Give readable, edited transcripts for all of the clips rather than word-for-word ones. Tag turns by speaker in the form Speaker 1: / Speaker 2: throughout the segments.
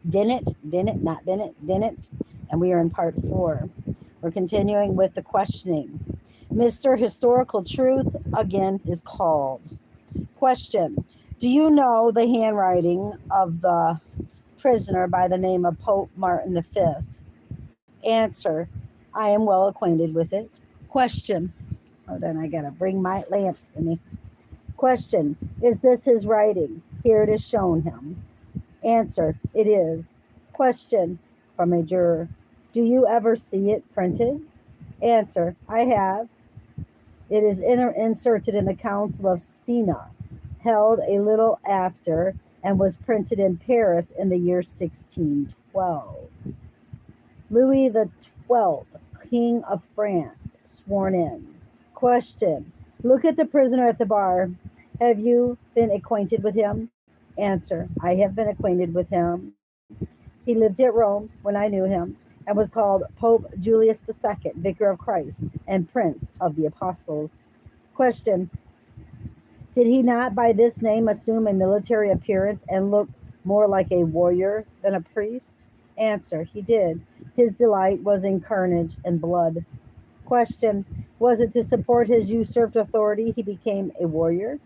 Speaker 1: Dennet, not Bennett, Dennet, and we are in part 4. We're continuing with the questioning. Mr. Historical Truth again is called. Question: do you know the handwriting of the prisoner by the name of Pope Martin V? Answer: I am well acquainted with it. Question: hold on, I gotta bring my lamp to me. Question: is this his writing? Here it is shown him. Answer: it is. Question from a juror: do you ever see it printed? Answer: I have. It is inserted in the Council of Sena, held a little after, and was printed in Paris in the year 1612. Louis XII, King of France, sworn in. Question: look at the prisoner at the bar. Have you been acquainted with him? Answer: I have been acquainted with him. He lived at Rome when I knew him, and was called Pope Julius II, Vicar of Christ, and Prince of the Apostles. Question: did he not by this name assume a military appearance and look more like a warrior than a priest? Answer: he did. His delight was in carnage and blood. Question: was it to support his usurped authority he became a warrior?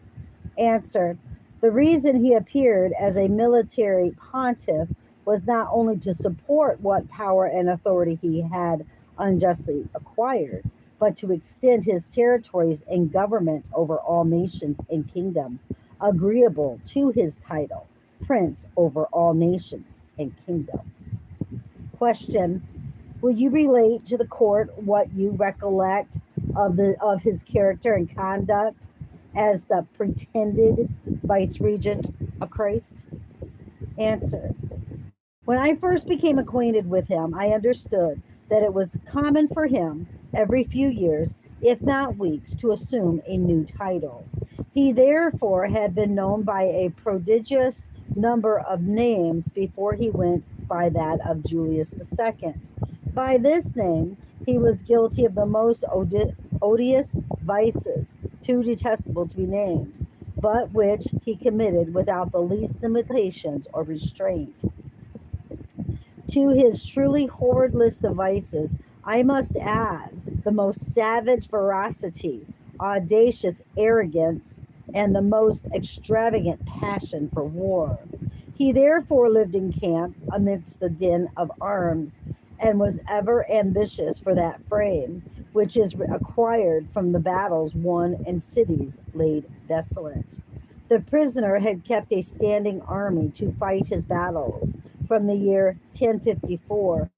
Speaker 1: Answer: the reason he appeared as a military pontiff was not only to support what power and authority he had unjustly acquired, but to extend his territories and government over all nations and kingdoms, agreeable to his title, Prince over all nations and kingdoms. Question: will you relate to the court what you recollect of his character and conduct as the pretended vice regent of Christ? Answer: when I first became acquainted with him, I understood that it was common for him every few years, if not weeks, to assume a new title. He therefore had been known by a prodigious number of names before he went by that of Julius II. By this name, he was guilty of the most odious vices, too detestable to be named, but which he committed without the least limitations or restraint. To his truly horrid list of vices, I must add the most savage ferocity, audacious arrogance, and the most extravagant passion for war. He therefore lived in camps amidst the din of arms, and was ever ambitious for that fame which is acquired from the battles won and cities laid desolate. The prisoner had kept a standing army to fight his battles from the year 1054,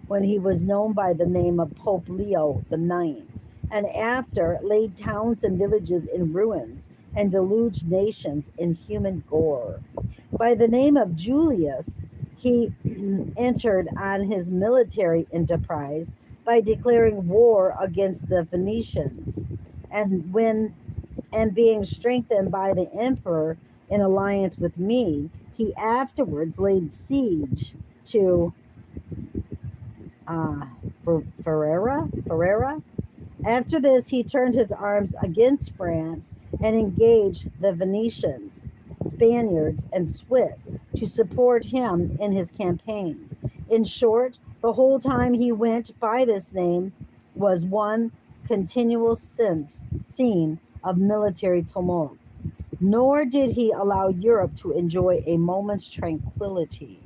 Speaker 1: when he was known by the name of Pope Leo the Ninth, and after laid towns and villages in ruins and deluged nations in human gore. By the name of Julius, he entered on his military enterprise by declaring war against the Venetians, and when and being strengthened by the emperor in alliance with me, he afterwards laid siege to uh, Ferrara. After this, he turned his arms against France and engaged the Venetians, Spaniards, and Swiss to support him in his campaign. In short, the whole time he went by this name was one continual scene of military tumult. Nor did he allow Europe to enjoy a moment's tranquility.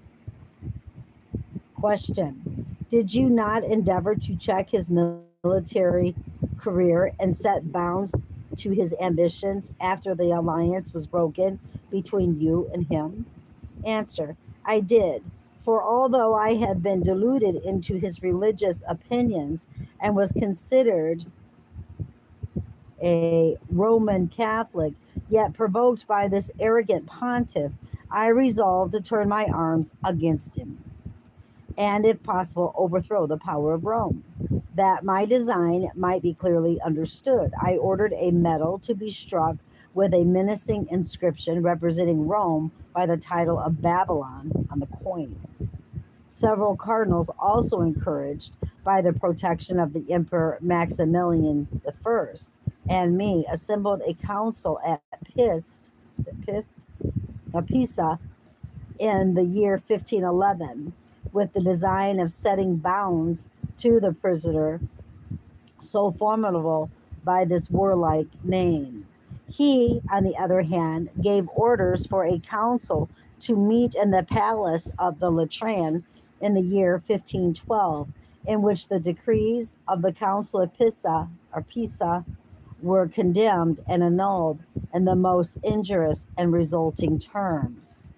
Speaker 1: Question: did you not endeavor to check his military career and set bounds to his ambitions after the alliance was broken between you and him? Answer: I did. For although I had been deluded into his religious opinions and was considered a Roman Catholic, yet provoked by this arrogant pontiff, I resolved to turn my arms against him, and if possible, overthrow the power of Rome. That my design might be clearly understood, I ordered a medal to be struck with a menacing inscription representing Rome by the title of Babylon on the coin. Several cardinals, also encouraged by the protection of the Emperor Maximilian I and me, assembled a council at Pist, is it Pist? No, Pisa, in the year 1511 with the design of setting bounds to the prisoner so formidable by this warlike name. He, on the other hand, gave orders for a council to meet in the palace of the Latran in the year 1512, in which the decrees of the Council of Pisa were condemned and annulled in the most injurious and resulting terms.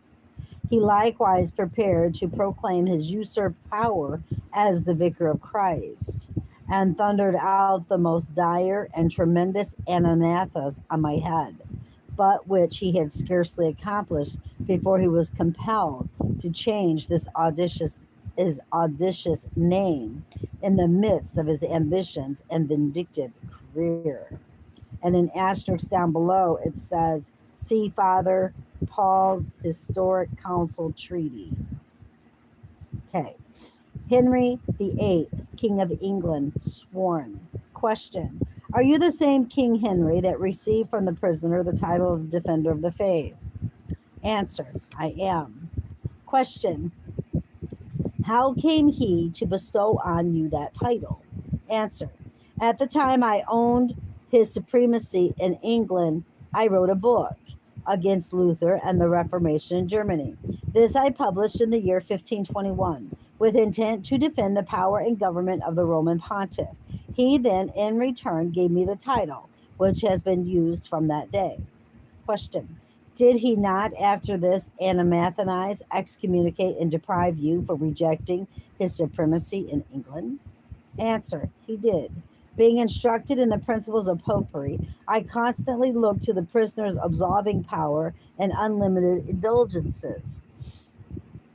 Speaker 1: He likewise prepared to proclaim his usurped power as the Vicar of Christ, and thundered out the most dire and tremendous anathemas on my head, but which he had scarcely accomplished before he was compelled to change his audacious name in the midst of his ambitions and vindictive career. And in asterisks down below, it says, see Father Paul's Historic Council Treaty. Okay. Henry VIII, King of England, sworn. Question. Are you the same King Henry that received from the prisoner the title of Defender of the Faith? Answer. I am. Question. How came he to bestow on you that title? Answer. At the time I owned his supremacy in England, I wrote a book against Luther and the Reformation in Germany. This I published in the year 1521, with intent to defend the power and government of the Roman pontiff. He then, in return, gave me the title, which has been used from that day. Question. Did he not, after this, anathematize, excommunicate, and deprive you for rejecting his supremacy in England? Answer. He did. Being instructed in the principles of popery, I constantly looked to the prisoner's absolving power and unlimited indulgences.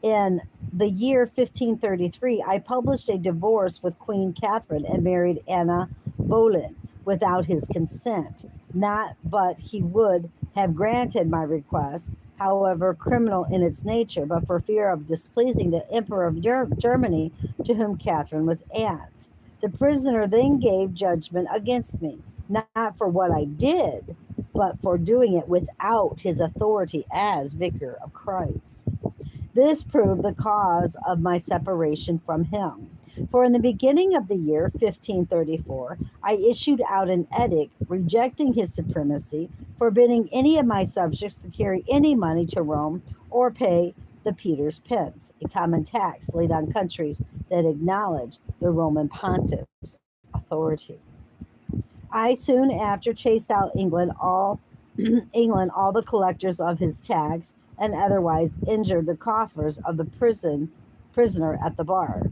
Speaker 1: In the year 1533, I published a divorce with Queen Catherine and married Anna Boleyn without his consent. Not but he would have granted my request, however criminal in its nature, but for fear of displeasing the Emperor of Germany, to whom Catherine was aunt. The prisoner then gave judgment against me, not for what I did, but for doing it without his authority as Vicar of Christ. This proved the cause of my separation from him. For in the beginning of the year 1534, I issued out an edict rejecting his supremacy, forbidding any of my subjects to carry any money to Rome or pay the Peter's pence, a common tax laid on countries that acknowledge the Roman pontiff's authority. I soon after chased out England all the collectors of his tax, and otherwise injured the coffers of the prisoner at the bar.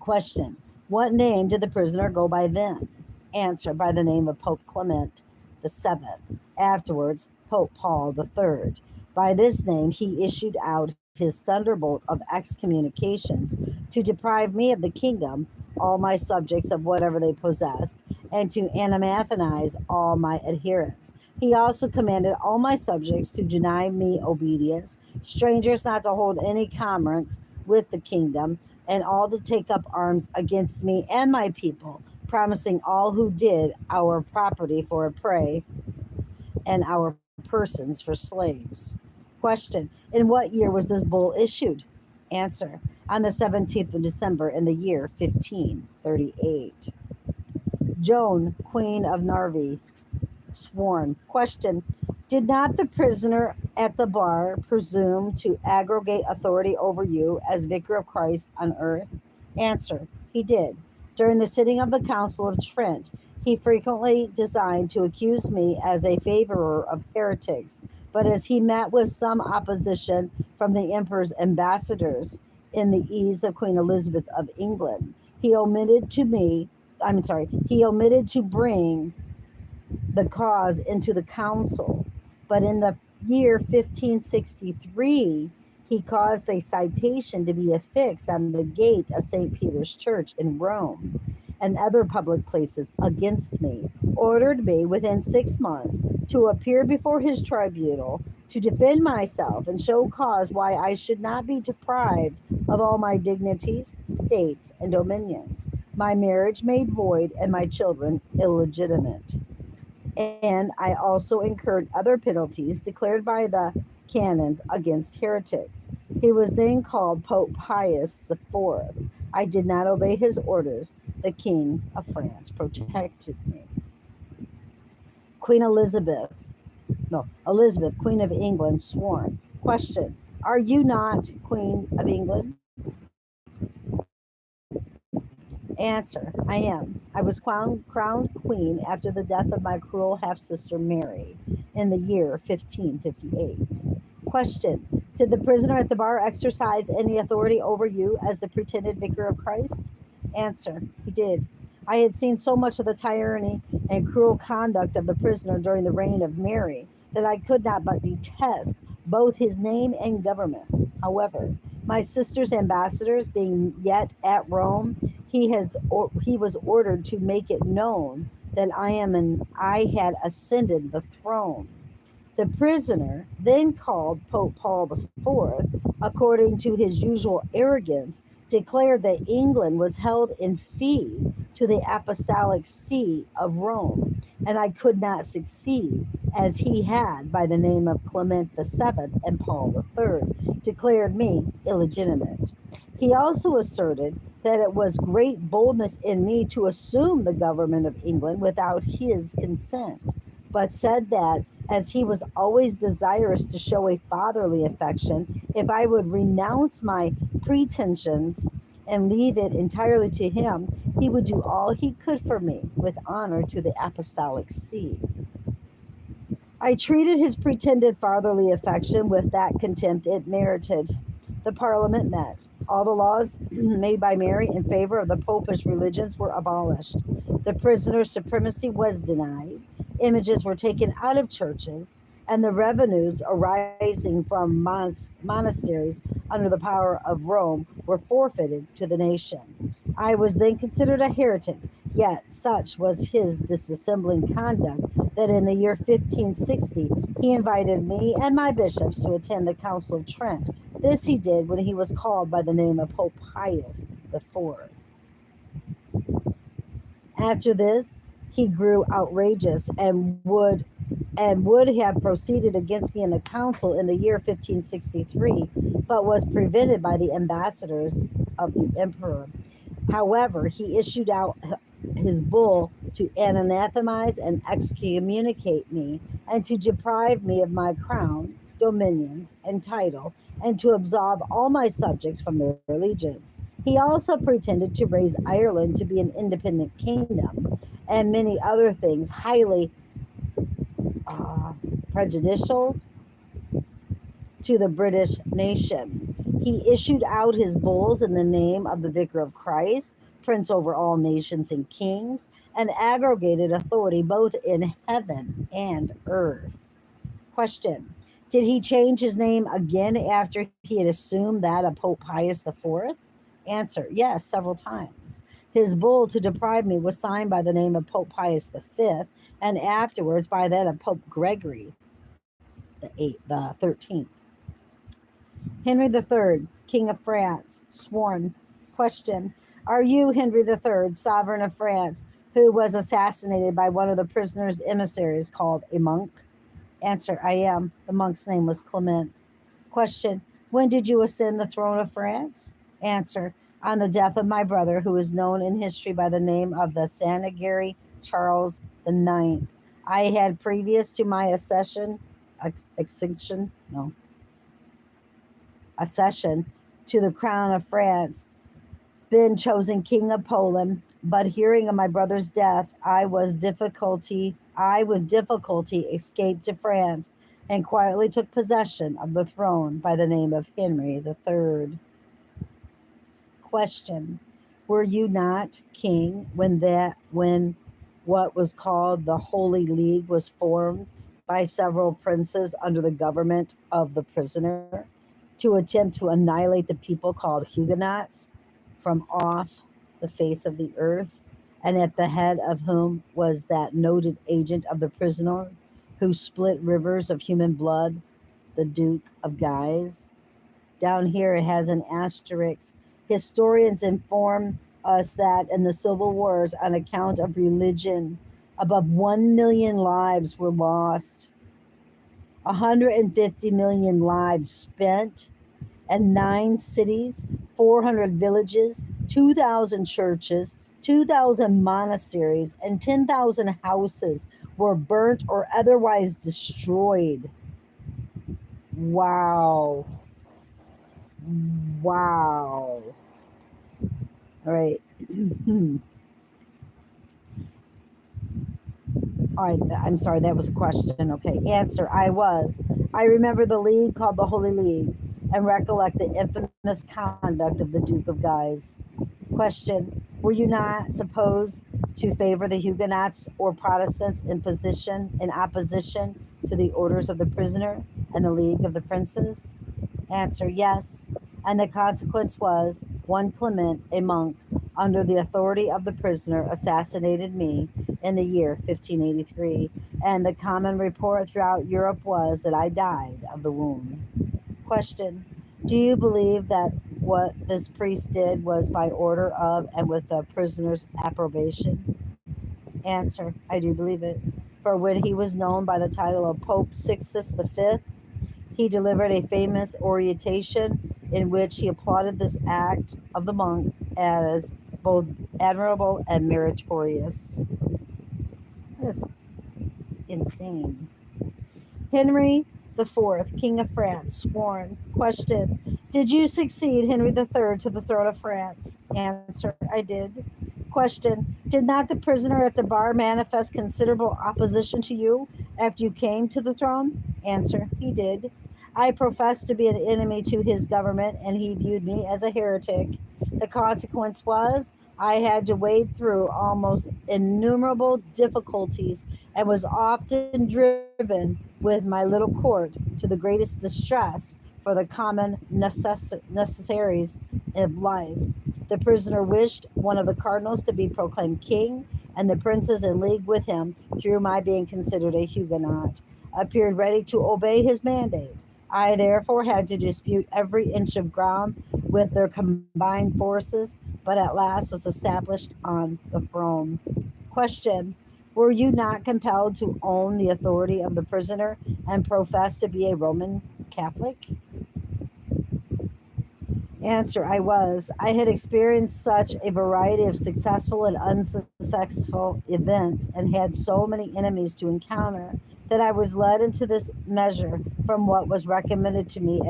Speaker 1: Question. What name did the prisoner go by then? Answer. By the name of Pope Clement VII, afterwards Pope Paul III. By this name he issued out his thunderbolt of excommunications to deprive me of the kingdom, all my subjects of whatever they possessed, and to anathematize all my adherents. He also commanded all my subjects to deny me obedience, strangers not to hold any commerce with the kingdom, and all to take up arms against me and my people, promising all who did our property for a prey and our persons for slaves. Question. In what year was this bull issued? Answer. On the 17th of December in the year 1538. Joan, Queen of Narvi, sworn. Question. Did not the prisoner at the bar presume to aggregate authority over you as Vicar of Christ on earth? Answer. He did. During the sitting of the Council of Trent, he frequently designed to accuse me as a favorer of heretics, but as he met with some opposition from the Emperor's ambassadors in the ease of Queen Elizabeth of England, he omitted to bring the cause into the council. But in the year 1563, he caused a citation to be affixed on the gate of St. Peter's Church in Rome and other public places against me, ordered me within 6 months to appear before his tribunal to defend myself and show cause why I should not be deprived of all my dignities, states, and dominions, my marriage made void, and my children illegitimate. And I also incurred other penalties declared by the canons against heretics. He was then called Pope Pius IV. I did not obey his orders. The King of France protected me. Queen Elizabeth, no, Elizabeth, Queen of England, sworn. Question: are you not Queen of England? Answer: I am. I was crowned queen after the death of my cruel half sister Mary in the year 1558. Question: did the prisoner at the bar exercise any authority over you as the pretended vicar of Christ? Answer: he did. I had seen so much of the tyranny and cruel conduct of the prisoner during the reign of Mary that I could not but detest both his name and government. However, my sister's ambassadors being yet at Rome, he was ordered to make it known that I had ascended the throne. The prisoner, then called Pope Paul IV, according to his usual arrogance, declared that England was held in fee to the Apostolic See of Rome, and I could not succeed, as he had, by the name of Clement VII and Paul III, declared me illegitimate. He also asserted that it was great boldness in me to assume the government of England without his consent, but said that as he was always desirous to show a fatherly affection, if I would renounce my pretensions and leave it entirely to him, he would do all he could for me with honor to the Apostolic See. I treated his pretended fatherly affection with that contempt it merited. The Parliament met. All the laws made by Mary in favor of the popish religions were abolished. The prisoner's supremacy was denied. Images were taken out of churches, and the revenues arising from monasteries under the power of Rome were forfeited to the nation. I was then considered a heretic, yet such was his disassembling conduct that in the year 1560 he invited me and my bishops to attend the Council of Trent. This he did when he was called by the name of Pope Pius IV. After this, he grew outrageous and would have proceeded against me in the council in the year 1563, but was prevented by the ambassadors of the emperor. However, he issued out his bull to anathemize and excommunicate me, and to deprive me of my crown, dominions, and title, and to absolve all my subjects from their allegiance. He also pretended to raise Ireland to be an independent kingdom, and many other things highly prejudicial to the British nation. He issued out his bulls in the name of the Vicar of Christ, Prince over all nations and kings, and aggregated authority both in heaven and earth. Question: did he change his name again after he had assumed that of Pope Pius IV? Answer: yes, several times. His bull to deprive me was signed by the name of Pope Pius V, and afterwards by that of Pope Gregory the 13th. Henry III, King of France, sworn. Question: are you Henry III, sovereign of France, who was assassinated by one of the prisoner's emissaries called a monk? Answer: I am. The monk's name was Clement. Question: when did you ascend the throne of France? Answer: on the death of my brother, who is known in history by the name of the Sanagary Charles IX. I had previous to my accession to the crown of France, been chosen king of Poland, but hearing of my brother's death, I with difficulty escaped to France and quietly took possession of the throne by the name of Henry III. Question: were you not king when what was called the Holy League was formed by several princes under the government of the prisoner to attempt to annihilate the people called Huguenots from off the face of the earth, and at the head of whom was that noted agent of the prisoner who split rivers of human blood, the Duke of Guise? Down here it has an asterisk. Historians inform us that in the civil wars, on account of religion, above 1 million lives were lost. 150 million lives spent, and 9 cities, 400 villages, 2,000 churches, 2,000 monasteries, and 10,000 houses were burnt or otherwise destroyed. Wow. Wow. All right. All right. I'm sorry. That was a question. Okay. Answer. I remember the league called the Holy League and recollect the infamous conduct of the Duke of Guise. Question. Were you not supposed to favor the Huguenots or Protestants in opposition to the orders of the prisoner and the League of the Princes? Answer. Yes. And the consequence was one Clement, a monk, under the authority of the prisoner, assassinated me in the year 1583. And the common report throughout Europe was that I died of the wound. Question. Do you believe that what this priest did was by order of and with the prisoner's approbation? Answer. I do believe it. For when he was known by the title of Pope Sixtus V, he delivered a famous oration in which he applauded this act of the monk as both admirable and meritorious. That is insane. Henry the Fourth, King of France, sworn. Question. Did you succeed Henry the Third to the throne of France? Answer. I did. Question. Did not the prisoner at the bar manifest considerable opposition to you after you came to the throne? Answer. He did. I professed to be an enemy to his government, and he viewed me as a heretic. The consequence was I had to wade through almost innumerable difficulties and was often driven with my little court to the greatest distress for the common necessaries of life. The prisoner wished one of the cardinals to be proclaimed king, and the princes in league with him, through my being considered a Huguenot, appeared ready to obey his mandate. I therefore had to dispute every inch of ground with their combined forces, but at last was established on the throne. Question. Were you not compelled to own the authority of the prisoner and profess to be a Roman Catholic? Answer. I was. I had experienced such a variety of successful and unsuccessful events and had so many enemies to encounter that I was led into this measure from what was recommended to me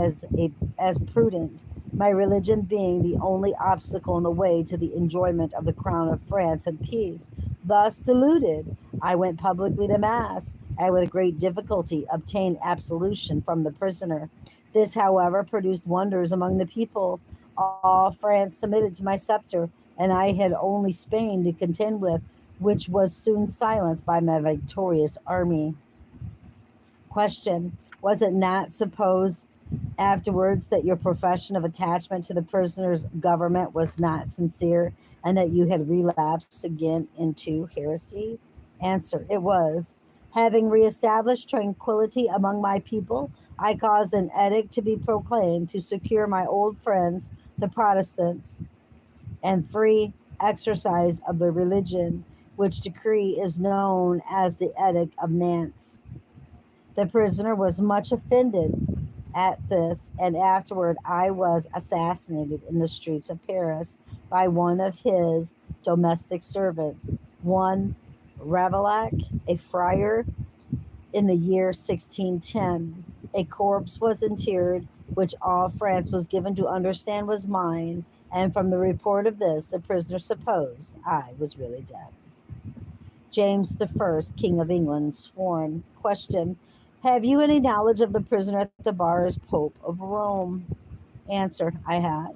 Speaker 1: as prudent, my religion being the only obstacle in the way to the enjoyment of the crown of France and peace. Thus deluded, I went publicly to mass, and with great difficulty obtained absolution from the prisoner. This, however, produced wonders among the people. All France submitted to my scepter, and I had only Spain to contend with, which was soon silenced by my victorious army. Question. Was it not supposed afterwards that your profession of attachment to the prisoner's government was not sincere and that you had relapsed again into heresy? Answer. It was. Having reestablished tranquility among my people, I caused an edict to be proclaimed to secure my old friends, the Protestants, and free exercise of their religion, which decree is known as the Edict of Nantes. The prisoner was much offended at this, and afterward I was assassinated in the streets of Paris by one of his domestic servants, one Ravaillac, a friar, in the year 1610. A corpse was interred, which all France was given to understand was mine, and from the report of this, the prisoner supposed I was really dead. James the First, King of England, sworn. Question. Have you any knowledge of the prisoner at the bar as Pope of Rome? Answer. I have.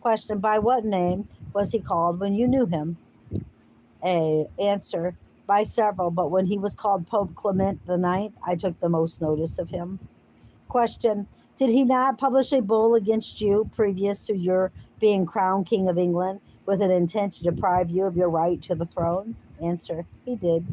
Speaker 1: Question. By what name was he called when you knew him? A. Answer. By several, but when he was called Pope Clement the Ninth, I took the most notice of him. Question. Did he not publish a bull against you previous to your being crowned King of England with an intent to deprive you of your right to the throne? Answer. He did.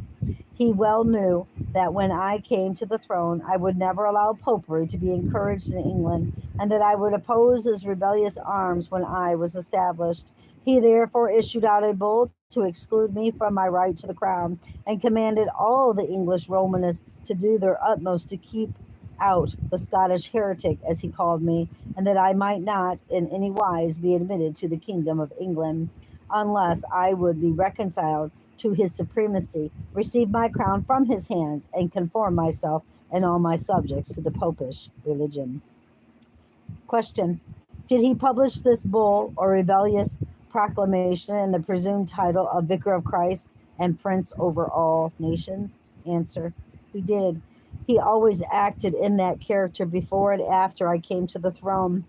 Speaker 1: He well knew that when I came to the throne, I would never allow popery to be encouraged in England, and that I would oppose his rebellious arms when I was established. He therefore issued out a bull to exclude me from my right to the crown, and commanded all the English Romanists to do their utmost to keep out the Scottish heretic, as he called me, and that I might not in any wise be admitted to the kingdom of England, unless I would be reconciled to his supremacy, receive my crown from his hands, and conform myself and all my subjects to the popish religion. Question: did he publish this bull or rebellious proclamation in the presumed title of Vicar of Christ and Prince over all nations? Answer: he did. He always acted in that character before and after I came to the throne.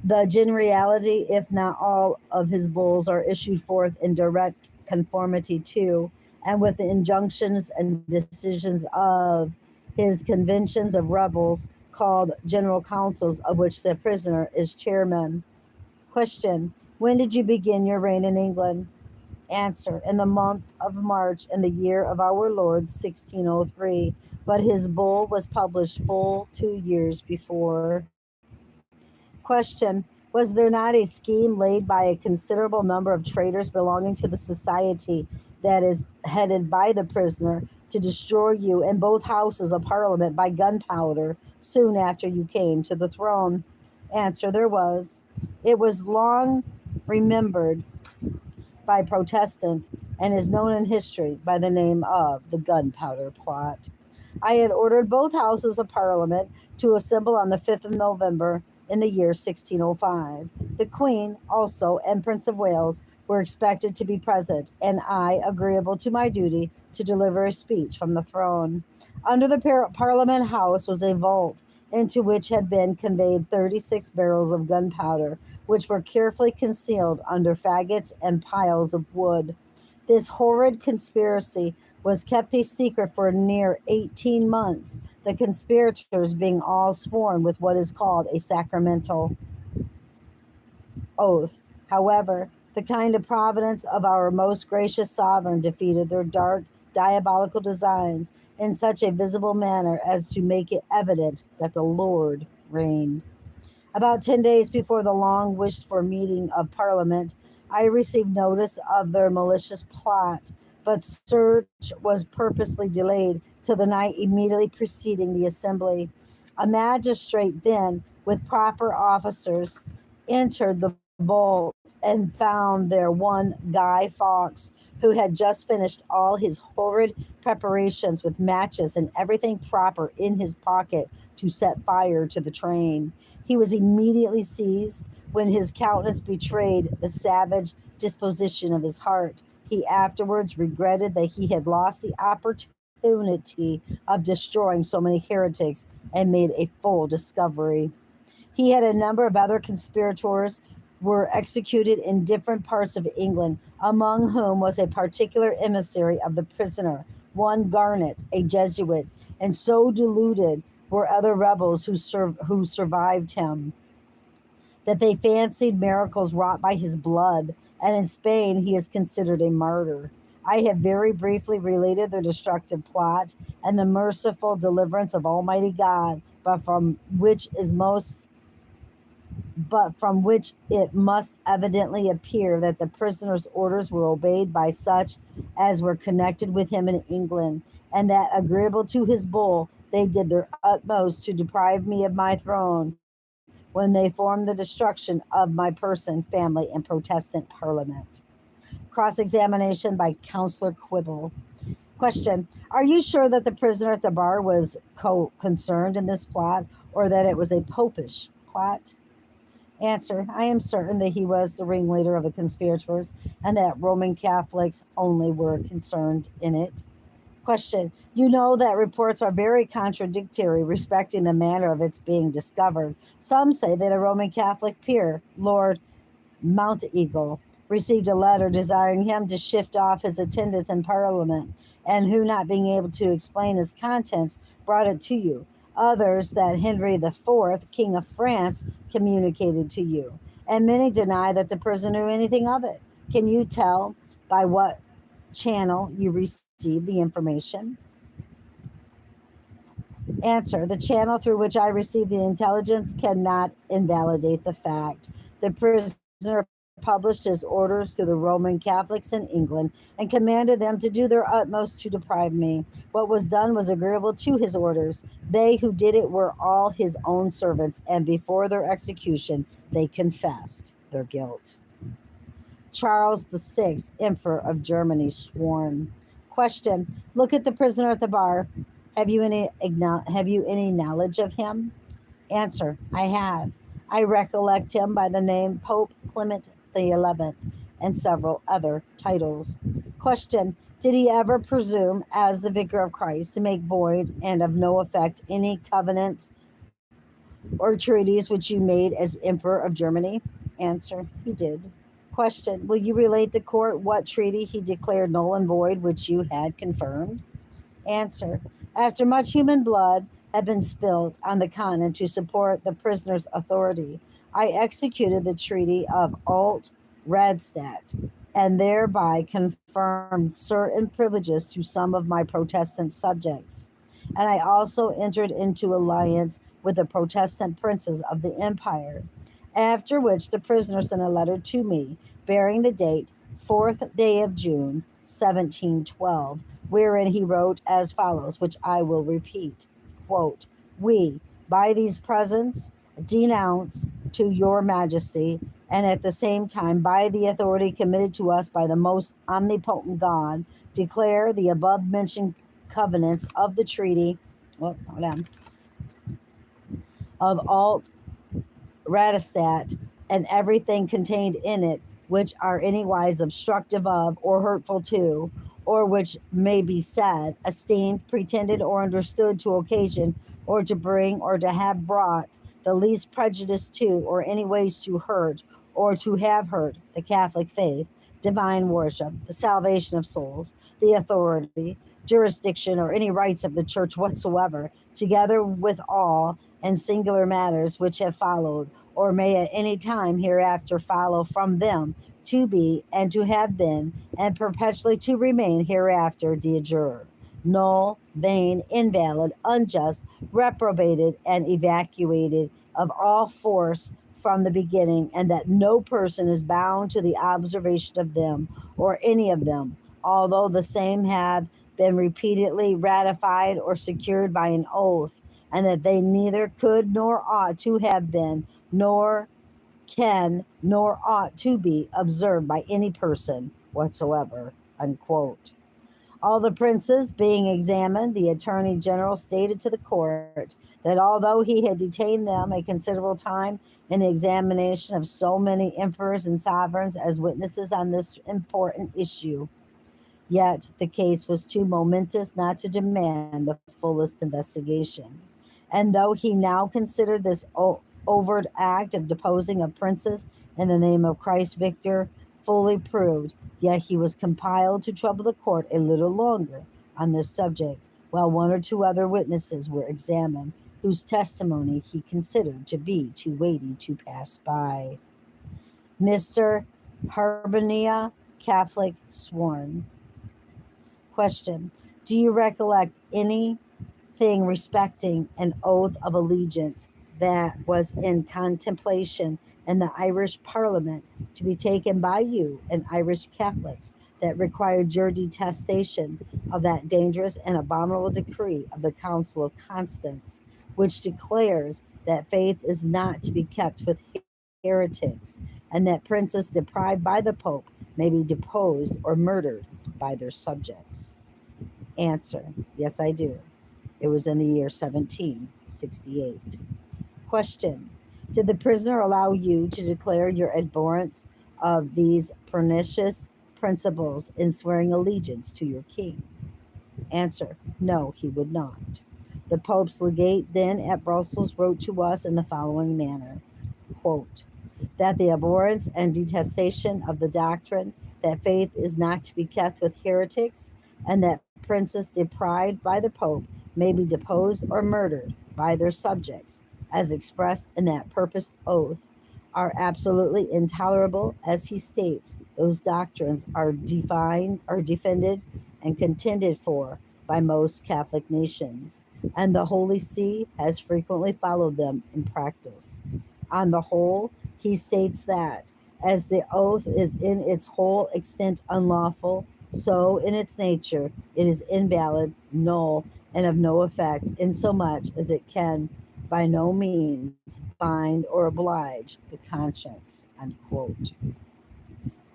Speaker 1: The generality, if not all, of his bulls are issued forth in direct conformity to, and with the injunctions and decisions of, his conventions of rebels, called general councils, of which the prisoner is chairman. Question: when did you begin your reign in England? Answer: in the month of March in the year of our Lord 1603, but his bull was published full 2 years before. Question: was there not a scheme laid by a considerable number of traitors belonging to the society that is headed by the prisoner to destroy you in both houses of parliament by gunpowder soon after you came to the throne? Answer: there was. It was long remembered by Protestants and is known in history by the name of the Gunpowder Plot. I had ordered both houses of parliament to assemble on the 5th of November in the year 1605. The Queen, also, and Prince of Wales were expected to be present, and I, agreeable to my duty, to deliver a speech from the throne. Under the Parliament House was a vault into which had been conveyed 36 barrels of gunpowder, which were carefully concealed under faggots and piles of wood. This horrid conspiracy was kept a secret for near 18 months, the conspirators being all sworn with what is called a sacramental oath. However, the kind of providence of our most gracious sovereign defeated their dark, diabolical designs in such a visible manner as to make it evident that the Lord reigned. About 10 days before the long wished for meeting of Parliament, I received notice of their malicious plot, but search was purposely delayed till the night immediately preceding the assembly. A magistrate then, with proper officers, entered the vault and found there one Guy Fawkes, who had just finished all his horrid preparations with matches and everything proper in his pocket to set fire to the train. He was immediately seized when his countenance betrayed the savage disposition of his heart. He afterwards regretted that he had lost the opportunity of destroying so many heretics and made a full discovery. He had a number of other conspirators were executed in different parts of England, among whom was a particular emissary of the prisoner, one Garnet, a Jesuit, and so deluded were other rebels who survived him that they fancied miracles wrought by his blood, and in Spain he is considered a martyr. I have very briefly related their destructive plot and the merciful deliverance of Almighty God, but from which it must evidently appear that the prisoner's orders were obeyed by such as were connected with him in England, and that, agreeable to his bull, they did their utmost to deprive me of my throne when they formed the destruction of my person, family, and Protestant Parliament. Cross-examination by Counselor Quibble. Question: are you sure that the prisoner at the bar was concerned in this plot, or that it was a popish plot? Answer: I am certain that he was the ringleader of the conspirators, and that Roman Catholics only were concerned in it. Question: you know that reports are very contradictory respecting the manner of its being discovered. Some say that a Roman Catholic peer, Lord Mounteagle, received a letter desiring him to shift off his attendance in Parliament, and who, not being able to explain its contents, brought it to you. Others that Henry the Fourth, King of France, communicated to you. And many deny that the prisoner knew anything of it. Can you tell by what channel you received the information? Answer: the channel through which I received the intelligence cannot invalidate the fact. The prisoner published his orders to the Roman Catholics in England and commanded them to do their utmost to deprive me. What was done was agreeable to his orders. They who did it were all his own servants, and before their execution they confessed their guilt. Charles VI, Emperor of Germany, sworn. Question: look at the prisoner at the bar. Have you any knowledge of him? Answer: I have. I recollect him by the name Pope Clement XI and several other titles. Question: did he ever presume, as the vicar of Christ, to make void and of no effect any covenants or treaties which you made as Emperor of Germany? Answer: he did. Question: will you relate to court what treaty he declared null and void which you had confirmed? Answer: after much human blood had been spilt on the continent to support the prisoner's authority, I executed the Treaty of Alt Radstadt and thereby confirmed certain privileges to some of my Protestant subjects. And I also entered into alliance with the Protestant princes of the empire. After which the prisoner sent a letter to me, bearing the date 4th day of June, 1712, wherein he wrote as follows, which I will repeat. Quote, we, by these presents, denounce to your majesty, and at the same time, by the authority committed to us by the most omnipotent God, declare the above mentioned covenants of the treaty of Alt Radistat and everything contained in it, which are anywise obstructive of, or hurtful to, or which may be said, esteemed, pretended, or understood to occasion, or to bring, or to have brought the least prejudice to, or any ways to hurt, or to have hurt the Catholic faith, divine worship, the salvation of souls, the authority, jurisdiction, or any rights of the church whatsoever, together with all and singular matters which have followed, or may at any time hereafter follow from them, to be and to have been, and perpetually to remain hereafter de jure, null, vain, invalid, unjust, reprobated, and evacuated of all force from the beginning, and that no person is bound to the observation of them, or any of them, although the same have been repeatedly ratified or secured by an oath, and that they neither could nor ought to have been, nor can nor ought to be observed by any person whatsoever. Unquote. All the princes being examined, the Attorney General stated to the court that although he had detained them a considerable time in the examination of so many emperors and sovereigns as witnesses on this important issue, yet the case was too momentous not to demand the fullest investigation. And though he now considered this overt act of deposing of princes in the name of Christ Victor fully proved, yet he was compelled to trouble the court a little longer on this subject, while one or two other witnesses were examined, whose testimony he considered to be too weighty to pass by. Mr. Herbania, Catholic, sworn. Question: do you recollect anything respecting an oath of allegiance that was in contemplation in the Irish Parliament to be taken by you and Irish Catholics that required your detestation of that dangerous and abominable decree of the Council of Constance, which declares that faith is not to be kept with heretics, and that princes deprived by the Pope may be deposed or murdered by their subjects? Answer: yes, I do. It was in the year 1768. Question: did the prisoner allow you to declare your abhorrence of these pernicious principles in swearing allegiance to your king? Answer: no, he would not. The Pope's legate then at Brussels wrote to us in the following manner, quote, that the abhorrence and detestation of the doctrine that faith is not to be kept with heretics, and that princes deprived by the Pope may be deposed or murdered by their subjects, as expressed in that purposed oath, are absolutely intolerable, as he states those doctrines are defended and contended for by most Catholic nations. and the Holy See has frequently followed them in practice. On the whole, he states that, as the oath is in its whole extent unlawful, so in its nature it is invalid, null, and of no effect, insomuch as it can by no means bind or oblige the conscience. Unquote.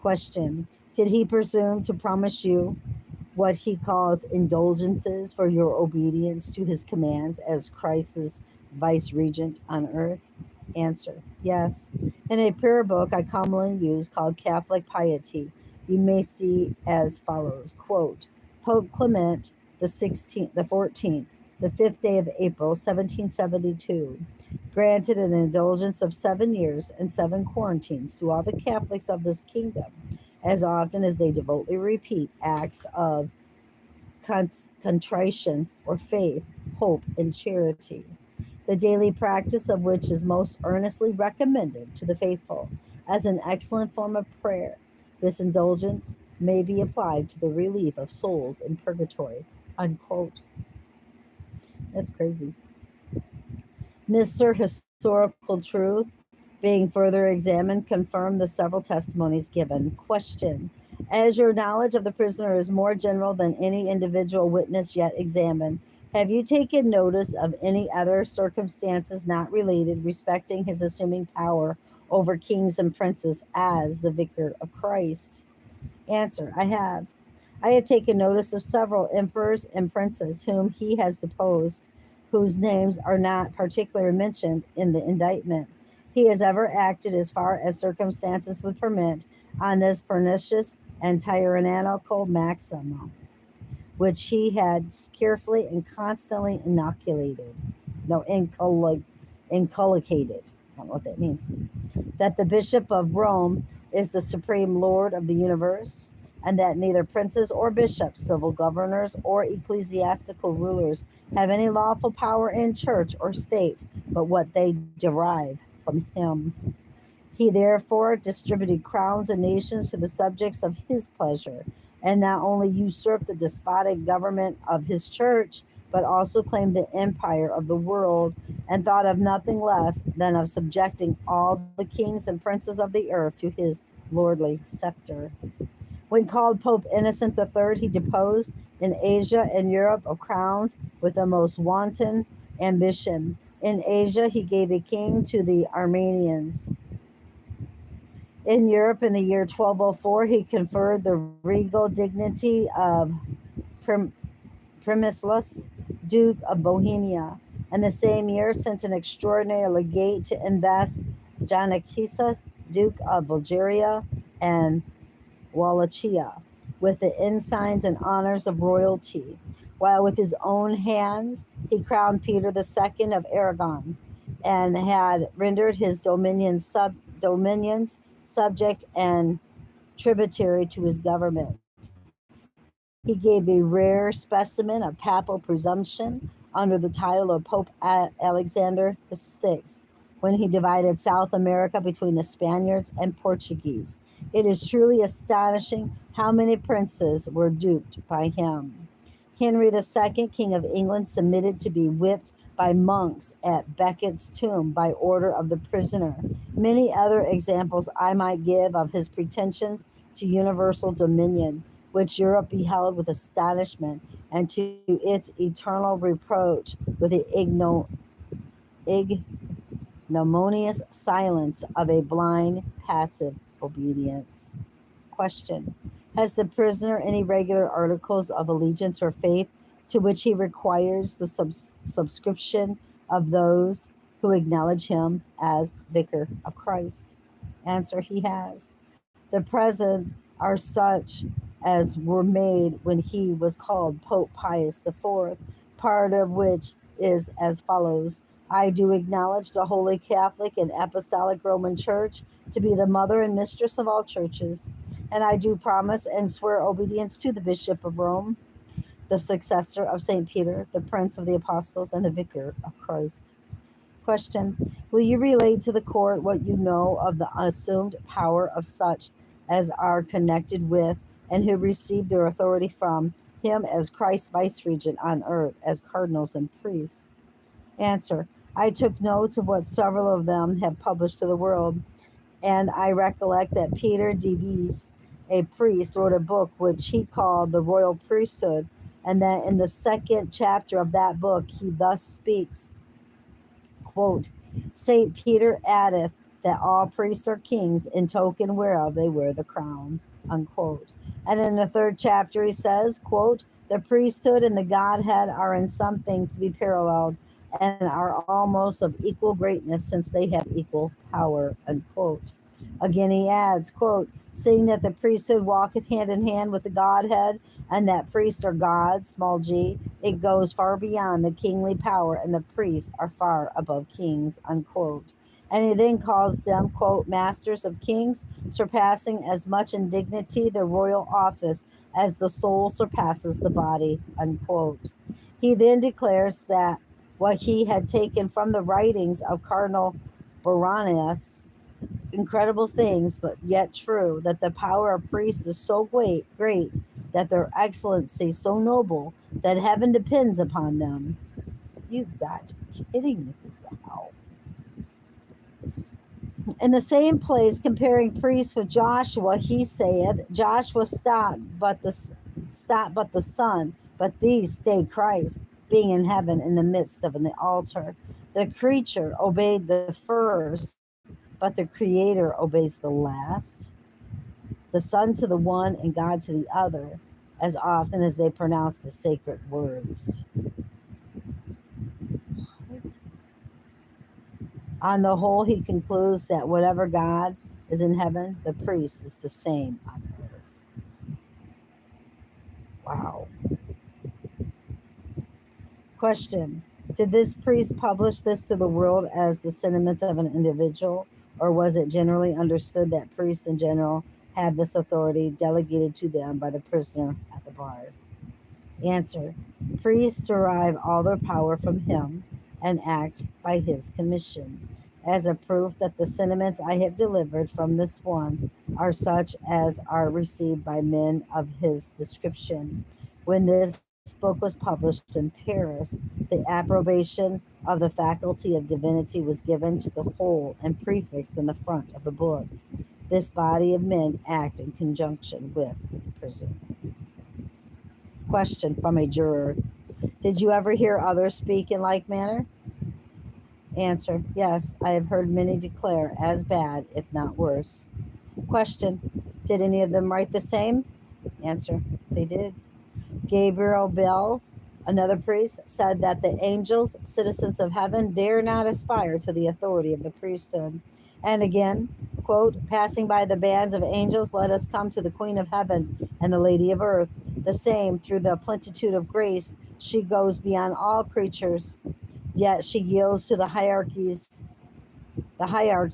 Speaker 1: Question: did he presume to promise you what he calls indulgences for your obedience to his commands as Christ's vice regent on earth? Answer: yes. In a prayer book I commonly use called Catholic Piety, you may see as follows: quote, Pope Clement the 14th, the 5th day of April, 1772, granted an indulgence of 7 years and 7 quarantines to all the Catholics of this kingdom, as often as they devoutly repeat acts of contrition or faith, hope, and charity, the daily practice of which is most earnestly recommended to the faithful as an excellent form of prayer. This indulgence may be applied to the relief of souls in purgatory. Unquote. That's crazy. Mr. Historical Truth, being further examined, confirmed the several testimonies given. Question: as your knowledge of the prisoner is more general than any individual witness yet examined, have you taken notice of any other circumstances not related respecting his assuming power over kings and princes as the vicar of Christ? Answer: I have. I have taken notice of several emperors and princes whom he has deposed, whose names are not particularly mentioned in the indictment. He has ever acted as far as circumstances would permit on this pernicious and tyrannical maxim, which he had carefully and constantly inculcated. No, inculcated. I don't know what that means. That the Bishop of Rome is the supreme Lord of the universe, and that neither princes or bishops, civil governors, or ecclesiastical rulers have any lawful power in church or state but what they derive from him. He therefore distributed crowns and nations to the subjects of his pleasure, and not only usurped the despotic government of his church, but also claimed the empire of the world, and thought of nothing less than of subjecting all the kings and princes of the earth to his lordly scepter. When called Pope Innocent III, he deposed in Asia and Europe of crowns with the most wanton ambition. In Asia, he gave a king to the Armenians. In Europe, in the year 1204, he conferred the regal dignity of Prim- Primislaus, Duke of Bohemia, and the same year sent an extraordinary legate to invest Janakisas, Duke of Bulgaria and Wallachia, with the ensigns and honors of royalty, while with his own hands he crowned Peter II of Aragon, and had rendered his dominions subject and tributary to his government. He gave a rare specimen of papal presumption under the title of Pope Alexander VI, when he divided South America between the Spaniards and Portuguese. It is truly astonishing how many princes were duped by him. Henry II, King of England, submitted to be whipped by monks at Becket's tomb by order of the prisoner. Many other examples I might give of his pretensions to universal dominion, which Europe beheld with astonishment, and to its eternal reproach with the ignominious silence of a blind, passive obedience. Question: has the prisoner any regular articles of allegiance or faith to which he requires the subscription of those who acknowledge him as Vicar of Christ? Answer: he has. The present are such as were made when he was called Pope Pius IV, part of which is as follows: I do acknowledge the Holy Catholic and Apostolic Roman Church to be the mother and mistress of all churches, and I do promise and swear obedience to the Bishop of Rome, the successor of St. Peter, the Prince of the Apostles, and the Vicar of Christ. Question: will you relate to the court what you know of the assumed power of such as are connected with and who receive their authority from him as Christ's vicegerent on earth, as cardinals and priests? Answer. I took notes of what several of them have published to the world, and I recollect that Peter de Bise, a priest, wrote a book which he called The Royal Priesthood, and that in the second chapter of that book he thus speaks, quote, St. Peter addeth that all priests are kings, in token whereof they wear the crown, unquote. And in the third chapter he says, quote, the priesthood and the Godhead are in some things to be paralleled, and are almost of equal greatness, since they have equal power, unquote. Again he adds, quote, seeing that the priesthood walketh hand in hand with the Godhead, and that priests are gods, small g, it goes far beyond the kingly power, and the priests are far above kings, unquote. And he then calls them, quote, masters of kings, surpassing as much in dignity the royal office as the soul surpasses the body, unquote. He then declares that what he had taken from the writings of Cardinal Baronius, incredible things, but yet true, that the power of priests is so great, that their excellency so noble, that heaven depends upon them. You've got to be kidding me. Wow. In the same place, comparing priests with Joshua, he saith, Joshua stopped but the sun, but these stayed Christ, being in heaven in the midst of the altar. The creature obeyed the first, but the Creator obeys the last. The Son to the one and God to the other, as often as they pronounce the sacred words. On the whole, he concludes that whatever God is in heaven, the priest is the same on earth. Wow. Question. Did this priest publish this to the world as the sentiments of an individual, or was it generally understood that priests in general have this authority delegated to them by the prisoner at the bar? Answer. Priests derive all their power from him and act by his commission. As a proof that the sentiments I have delivered from this one are such as are received by men of his description. When this book was published in Paris, the approbation of the faculty of divinity was given to the whole and prefixed in the front of the book. This body of men act in conjunction with the prisoner. Question from a juror. Did you ever hear others speak in like manner? Answer. Yes, I have heard many declare as bad, if not worse. Question. Did any of them write the same? Answer. They did. Gabriel Bell, another priest, said that the angels, citizens of heaven, dare not aspire to the authority of the priesthood. And again, quote, passing by the bands of angels, let us come to the Queen of Heaven and the Lady of Earth. The same, through the plenitude of grace, she goes beyond all creatures, yet she yields to the hierarchs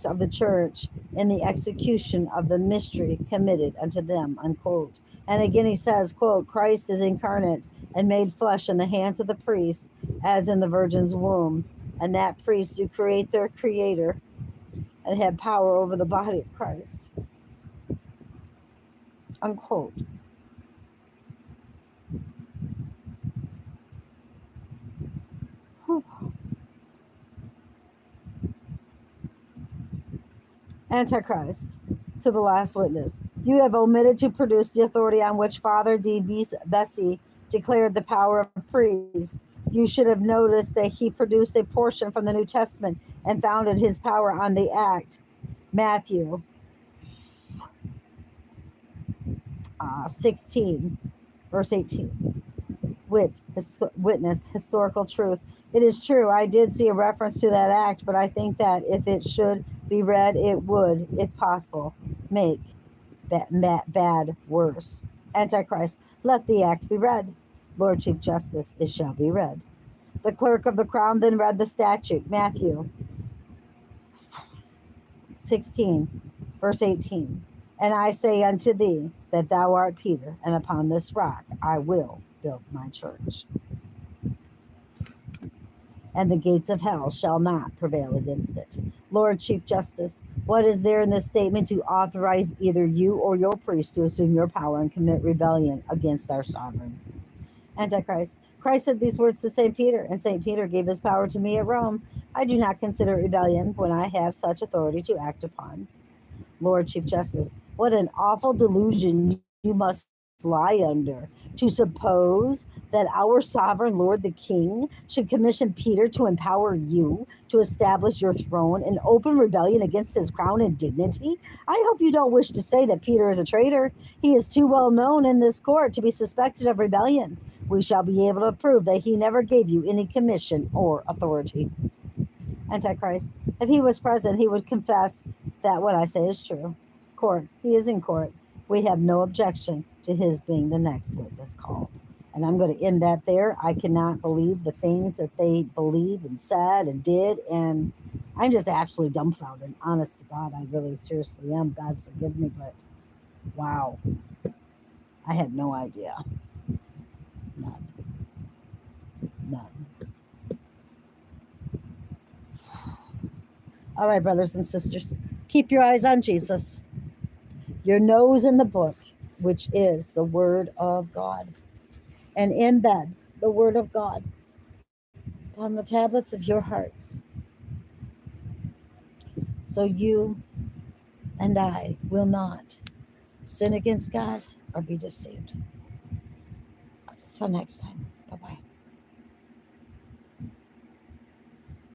Speaker 1: of the church in the execution of the mystery committed unto them, unquote. And again he says, quote, Christ is incarnate and made flesh in the hands of the priest, as in the virgin's womb, and that priest do create their creator and have power over the body of Christ, unquote. Whew. Antichrist. To the last witness. You have omitted to produce the authority on which Father de Besse declared the power of priest. You should have noticed that he produced a portion from the New Testament and founded his power on the act. Matthew 16, verse 18. Witness, historical truth. It is true, I did see a reference to that act, but I think that if it should be read, it would, if possible, make bad worse. Antichrist. Let the act be read. Lord Chief Justice, it shall be read. The clerk of the crown then read the statute. Matthew 16, verse 18. And I say unto thee that thou art Peter, and upon this rock I will build my church. And the gates of hell shall not prevail against it. Lord Chief Justice, what is there in this statement to authorize either you or your priest to assume your power and commit rebellion against our sovereign? Antichrist. Christ said these words to St. Peter, and St. Peter gave his power to me at Rome. I do not consider it rebellion when I have such authority to act upon. Lord Chief Justice, what an awful delusion you must lie under to suppose that our sovereign Lord the King should commission Peter to empower you to establish your throne in open rebellion against his crown and dignity. I hope you don't wish to say that Peter is a traitor. He is too well known in this court to be suspected of rebellion. We shall be able to prove that he never gave you any commission or authority. Antichrist, if he was present, he would confess that what I say is true. Court, he is in court. We have no objection to his being the next witness called. And I'm going to end that there. I cannot believe the things that they believed and said and did. And I'm just absolutely dumbfounded. Honest to God, I really seriously am. God forgive me, but wow. I had no idea. None. None. All right, brothers and sisters, keep your eyes on Jesus, your nose in the book, which is the Word of God, and embed the Word of God on the tablets of your hearts, so you and I will not sin against God or be deceived. Till next time.